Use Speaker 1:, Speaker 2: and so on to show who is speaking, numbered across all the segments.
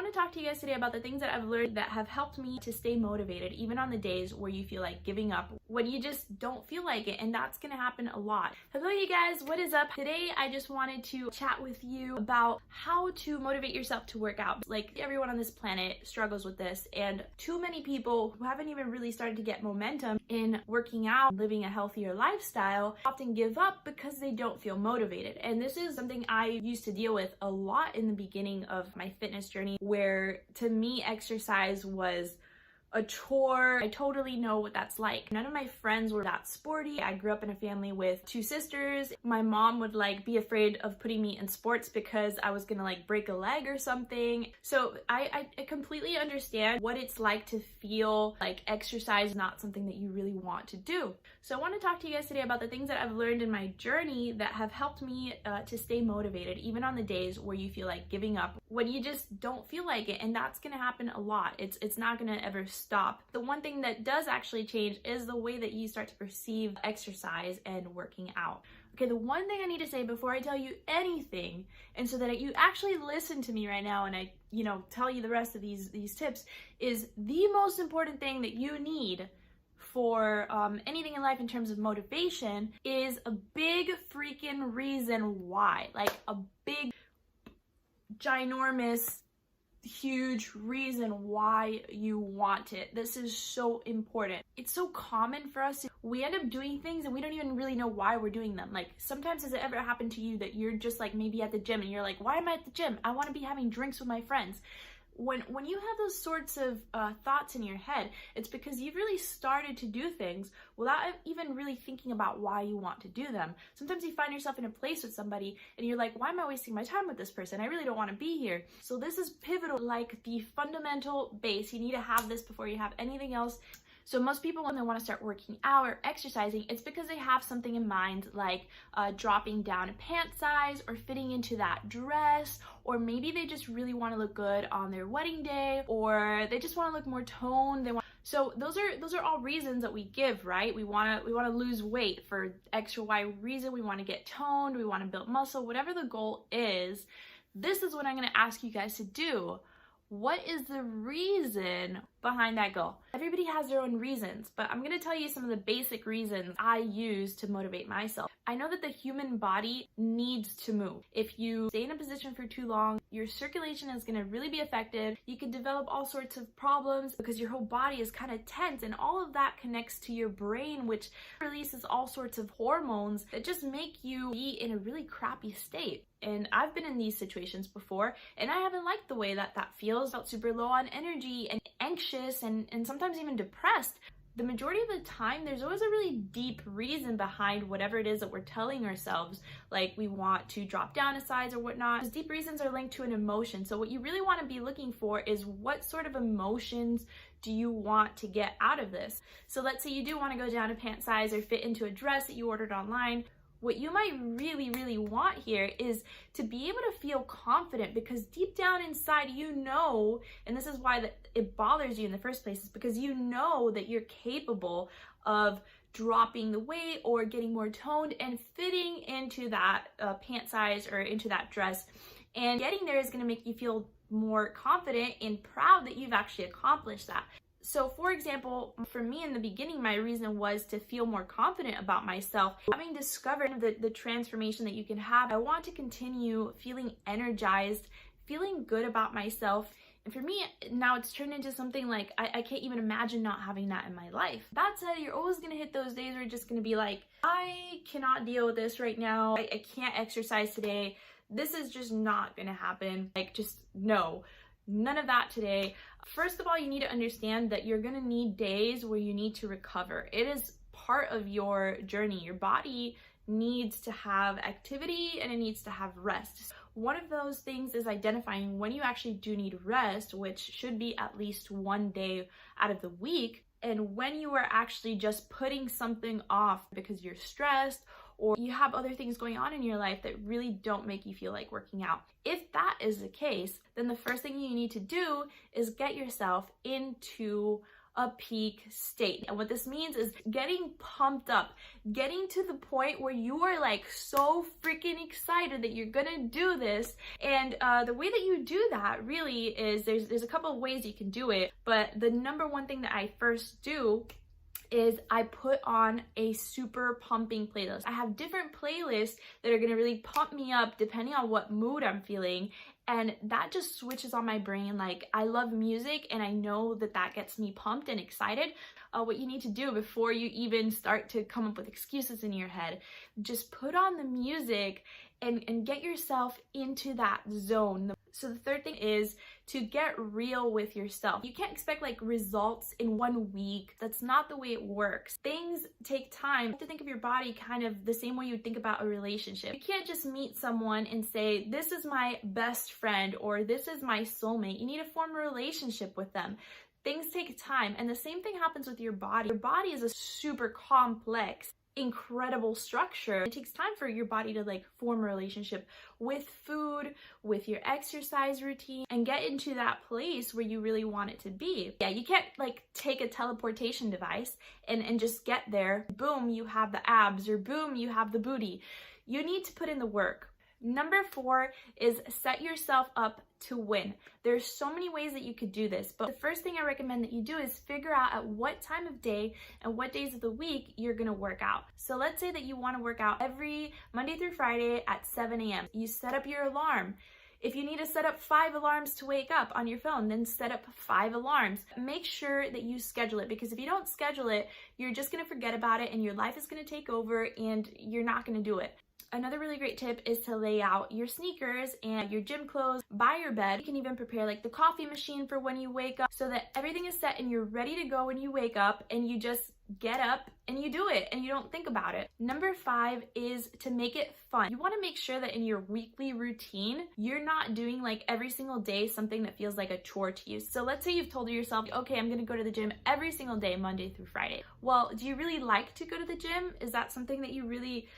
Speaker 1: want to talk to you guys today about the things that I've learned that have helped me to stay motivated even on the days where you feel like giving up, when you just don't feel like it, and that's gonna happen a lot. Hello you guys, what is up? Today I just wanted to chat with you about how to motivate yourself to work out. Like, everyone on this planet struggles with this, and too many people who haven't even really started to get momentum in working out, living a healthier lifestyle, often give up because they don't feel motivated. And this is something I used to deal with a lot in the beginning of my fitness journey, where to me exercise was a chore. I totally know what that's like. None of my friends were that sporty. I grew up in a family with two sisters. My mom would be afraid of putting me in sports because I was gonna break a leg or something. So I completely understand what it's like to feel like exercise is not something that you really want to do. So I want to talk to you guys today about the things that I've learned in my journey that have helped me to stay motivated even on the days where you feel like giving up, when you just don't feel like it, and that's gonna happen a lot. It's not gonna ever stop. The one thing that does actually change is the way that you start to perceive exercise and working out. Okay, the one thing I need to say before I tell you anything, and so that you actually listen to me right now and I, tell you the rest of these tips, is the most important thing that you need for anything in life in terms of motivation is a big freaking reason why. Like a big, ginormous, huge reason why you want it. This is so important. It's so common for us. We end up doing things and we don't even really know why we're doing them. Like, sometimes has it ever happened to you that you're just maybe at the gym and you're like, why am I at the gym? I want to be having drinks with my friends. When you have those sorts of thoughts in your head, it's because you've really started to do things without even really thinking about why you want to do them. Sometimes you find yourself in a place with somebody and you're like, why am I wasting my time with this person? I really don't want to be here. So this is pivotal, like the fundamental base. You need to have this before you have anything else. So most people, when they want to start working out or exercising, it's because they have something in mind, like dropping down a pant size or fitting into that dress, or maybe they just really want to look good on their wedding day, or they just want to look more toned. So those are all reasons that we give, right? We want to lose weight for X or Y reason. We want to get toned. We want to build muscle. Whatever the goal is, this is what I'm going to ask you guys to do. What is the reason behind that goal? Everybody has their own reasons, but I'm going to tell you some of the basic reasons I use to motivate myself. I know that the human body needs to move. If you stay in a position for too long, your circulation is going to really be affected. You can develop all sorts of problems because your whole body is kind of tense, and all of that connects to your brain, which releases all sorts of hormones that just make you be in a really crappy state. And I've been in these situations before, and I haven't liked the way that feels. I felt super low on energy and anxious and sometimes even depressed. The majority of the time, there's always a really deep reason behind whatever it is that we're telling ourselves, like we want to drop down a size or whatnot. Those deep reasons are linked to an emotion. So what you really want to be looking for is, what sort of emotions do you want to get out of this? So let's say you do want to go down a pant size or fit into a dress that you ordered online. What you might really, really want here is to be able to feel confident, because deep down inside, and this is why it bothers you in the first place, is because you know that you're capable of dropping the weight or getting more toned and fitting into that pant size or into that dress. And getting there is going to make you feel more confident and proud that you've actually accomplished that. So for example, for me in the beginning, my reason was to feel more confident about myself. Having discovered the transformation that you can have, I want to continue feeling energized, feeling good about myself. And for me, now it's turned into something like, I can't even imagine not having that in my life. That said, you're always going to hit those days where you're just going to be like, I cannot deal with this right now. I can't exercise today. This is just not going to happen. No. None of that today. First of all, you need to understand that you're going to need days where you need to recover. It is part of your journey. Your body needs to have activity and it needs to have rest. One of those things is identifying when you actually do need rest, which should be at least one day out of the week, and when you are actually just putting something off because you're stressed or you have other things going on in your life that really don't make you feel like working out. If that is the case, then the first thing you need to do is get yourself into a peak state. And what this means is getting pumped up, getting to the point where you are like so freaking excited that you're gonna do this. And the way that you do that really is there's a couple of ways you can do it, but the number one thing that I first do is I put on a super pumping playlist. I have different playlists that are gonna really pump me up depending on what mood I'm feeling. And that just switches on my brain. Like, I love music and I know that that gets me pumped and excited. What you need to do before you even start to come up with excuses in your head, just put on the music and get yourself into that zone. So the third thing is to get real with yourself. You can't expect like results in 1 week. That's not the way it works. Things take time. You have to think of your body kind of the same way you would think about a relationship. You can't just meet someone and say, this is my best friend or this is my soulmate. You need to form a relationship with them. Things take time, and the same thing happens with your body. Your body is a super complex, incredible structure. It takes time for your body to like form a relationship with food, with your exercise routine, and get into that place where you really want it to be. Yeah, you can't like take a teleportation device and just get there. Boom, you have the abs, or boom, you have the booty. You need to put in the work. Number 4 is set yourself up to win. There's so many ways that you could do this, but the first thing I recommend that you do is figure out at what time of day and what days of the week you're gonna work out. So let's say that you wanna work out every Monday through Friday at 7 a.m. You set up your alarm. If you need to set up 5 alarms to wake up on your phone, then set up 5 alarms. Make sure that you schedule it, because if you don't schedule it, you're just gonna forget about it and your life is gonna take over and you're not gonna do it. Another really great tip is to lay out your sneakers and your gym clothes by your bed. You can even prepare like the coffee machine for when you wake up so that everything is set and you're ready to go when you wake up, and you just get up and you do it and you don't think about it. Number 5 is to make it fun. You want to make sure that in your weekly routine, you're not doing like every single day something that feels like a chore to you. So let's say you've told yourself, okay, I'm going to go to the gym every single day, Monday through Friday. Well, do you really like to go to the gym? Is that something that you really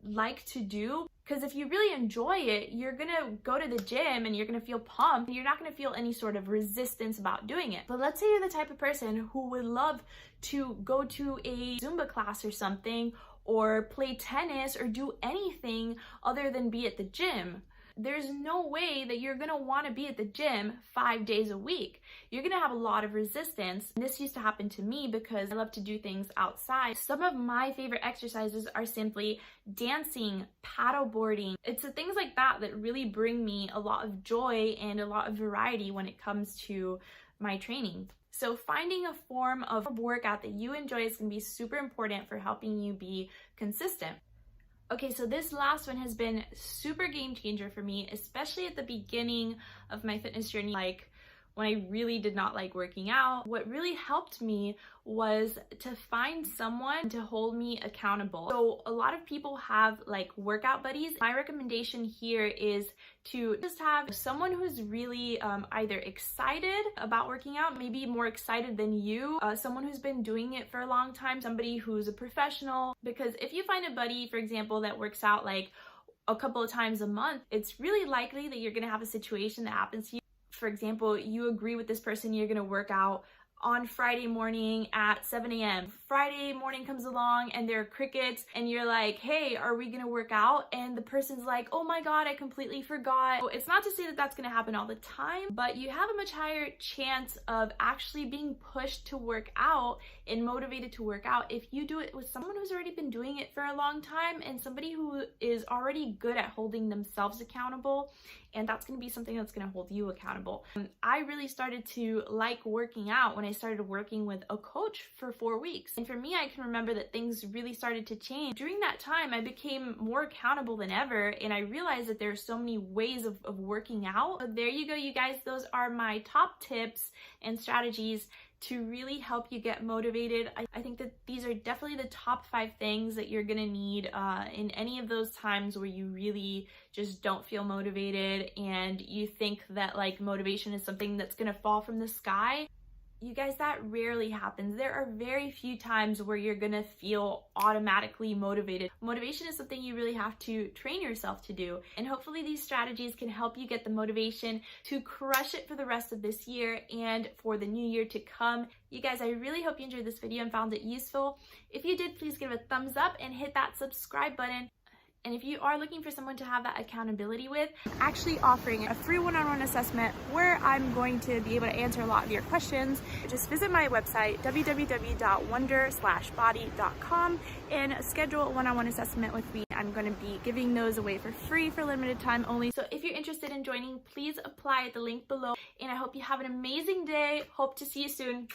Speaker 1: like to do? Because if you really enjoy it, you're gonna go to the gym and you're gonna feel pumped. You're not gonna feel any sort of resistance about doing it. But let's say you're the type of person who would love to go to a Zumba class or something, or play tennis, or do anything other than be at the gym. There's no way that you're gonna wanna be at the gym 5 days a week. You're gonna have a lot of resistance. And this used to happen to me because I love to do things outside. Some of my favorite exercises are simply dancing, paddleboarding. It's the things like that that really bring me a lot of joy and a lot of variety when it comes to my training. So finding a form of workout that you enjoy is gonna be super important for helping you be consistent. Okay, so this last one has been super game changer for me, especially at the beginning of my fitness journey, like when I really did not like working out. What really helped me was to find someone to hold me accountable. So a lot of people have like workout buddies. My recommendation here is to just have someone who's really either excited about working out, maybe more excited than you, someone who's been doing it for a long time, somebody who's a professional. Because if you find a buddy, for example, that works out like a couple of times a month, it's really likely that you're gonna have a situation that happens to you. For example, you agree with this person, you're gonna work out on Friday morning at 7 a.m. Friday morning comes along and there are crickets, and you're like, hey, are we gonna work out? And the person's like, oh my God, I completely forgot. So it's not to say that that's gonna happen all the time, but you have a much higher chance of actually being pushed to work out and motivated to work out if you do it with someone who's already been doing it for a long time and somebody who is already good at holding themselves accountable. And that's going to be something that's going to hold you accountable. I really started to like working out when I started working with a coach for 4 weeks. And for me, I can remember that things really started to change. During that time, I became more accountable than ever, and I realized that there are so many ways of working out. So there you go, you guys. Those are my top tips and strategies to really help you get motivated. I think that these are definitely the top 5 things that you're gonna need in any of those times where you really just don't feel motivated and you think that like motivation is something that's gonna fall from the sky. You guys, that rarely happens. There are very few times where you're gonna feel automatically motivated. Motivation is something you really have to train yourself to do. And hopefully these strategies can help you get the motivation to crush it for the rest of this year and for the new year to come. You guys, I really hope you enjoyed this video and found it useful. If you did, please give it a thumbs up and hit that subscribe button. And if you are looking for someone to have that accountability with, actually offering a free one-on-one assessment where I'm going to be able to answer a lot of your questions, just visit my website, www.wonder-body.com, and schedule a one-on-one assessment with me. I'm going to be giving those away for free for limited time only. So if you're interested in joining, please apply at the link below. And I hope you have an amazing day. Hope to see you soon.